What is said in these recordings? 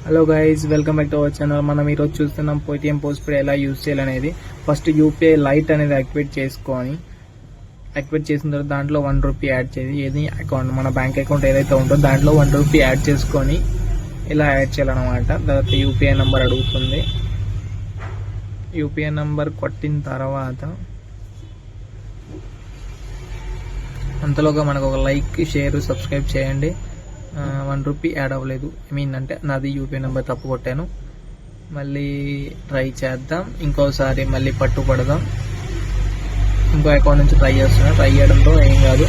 Hello guys, welcome back to our channel. మనం ఈరోజు చూస్తున్నాం పేటిఎం పోస్ట్ పేడ్ ఎలా యూజ్ చేయాలనేది. ఫస్ట్ యూపీఐ లైట్ అనేది యాక్టివేట్ చేసిన తర్వాత దాంట్లో ₹1 యాడ్ చేసి ఏది అకౌంట్ మన బ్యాంక్ అకౌంట్ ఏదైతే ఉంటుందో దాంట్లో ₹1 యాడ్ చేసుకొని ఇలా యాడ్ చేయాలన్నమాట. తర్వాత యూపీఐ నెంబర్ అడుగుతుంది. యూపీఐ నెంబర్ కొట్టిన తర్వాత అంతలోగా మనకు ఒక లైక్, షేర్, సబ్స్క్రైబ్ చేయండి. ₹1 యాడ్ అవ్వలేదు, అంటే నాది యూపీఐ నెంబర్ తప్పు కొట్టాను. మళ్ళీ ట్రై చేద్దాం, ఇంకోసారి మళ్ళీ పట్టుపడదాం. ఇంకో అకౌంట్ నుంచి ట్రై చేయడంతో ఏం కాదు.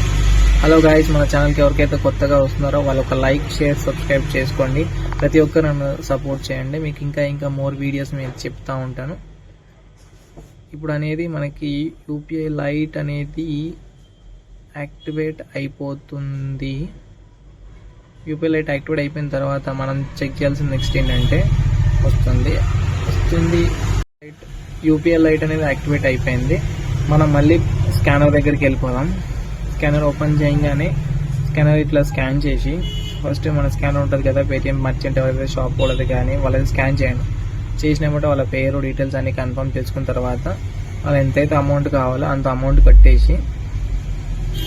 హలో గైస్, మన ఛానల్కి ఎవరికైతే కొత్తగా వస్తున్నారో వాళ్ళు ఒక లైక్, షేర్, సబ్స్క్రైబ్ చేసుకోండి. ప్రతి ఒక్కరు నన్ను సపోర్ట్ చేయండి. మీకు ఇంకా మోర్ వీడియోస్ నేను చెప్తా ఉంటాను. ఇప్పుడు అనేది మనకి యూపీఐ లైట్ అనేది యాక్టివేట్ అయిపోతుంది. యూపీఐ లైట్ యాక్టివేట్ అయిపోయిన తర్వాత మనం చెక్ చేయాల్సిన నెక్స్ట్ ఏంటంటే వస్తుంది యూపీఐ లైట్ అనేది యాక్టివేట్ అయిపోయింది. మనం మళ్ళీ స్కానర్ దగ్గరికి వెళ్ళిపోదాం. స్కానర్ ఓపెన్ చేయగానే స్కానర్ ఇట్లా స్కాన్ చేసి ఫస్ట్ మన స్కానర్ ఉంటుంది కదా, పేటిఎం మర్చెంట్ ఎవరైతే షాప్ వాళ్ళది కానీ వాళ్ళది స్కాన్ చేయండి. చేసినప్పుడు వాళ్ళ పేరు, డీటెయిల్స్ అన్ని కన్ఫర్మ్ చేసుకున్న తర్వాత వాళ్ళు ఎంతైతే అమౌంట్ కావాలో అంత అమౌంట్ కట్టేసి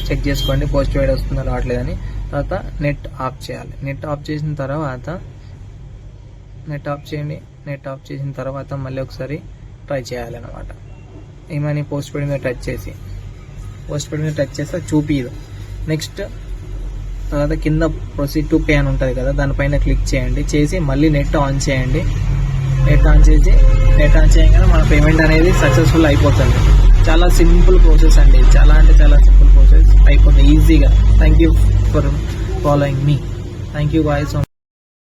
చెక్ చేసుకోండి పోస్ట్ పేడ్ వస్తుందో రావట్లేదని. తర్వాత నెట్ ఆఫ్ చేయాలి. నెట్ ఆఫ్ చేసిన తర్వాత మళ్ళీ ఒకసారి ట్రై చేయాలన్నమాట. ఏమని పోస్ట్ పేడ్ మీద టచ్ చేస్తే చూపిదు. నెక్స్ట్ తర్వాత కింద ప్రొసీడ్ టు పే అని ఉంటుంది కదా, దానిపైన క్లిక్ చేసి మళ్ళీ నెట్ ఆన్ చేయండి. నెట్ ఆన్ చేయగానే మన పేమెంట్ అనేది సక్సెస్ఫుల్ అయిపోతుంది. చాలా సింపుల్ ప్రాసెస్ అండి, చాలా సింపుల్ ప్రాసెస్ అయిపోతుంది ఈజీగా. Thank you for following me. Thank you guys.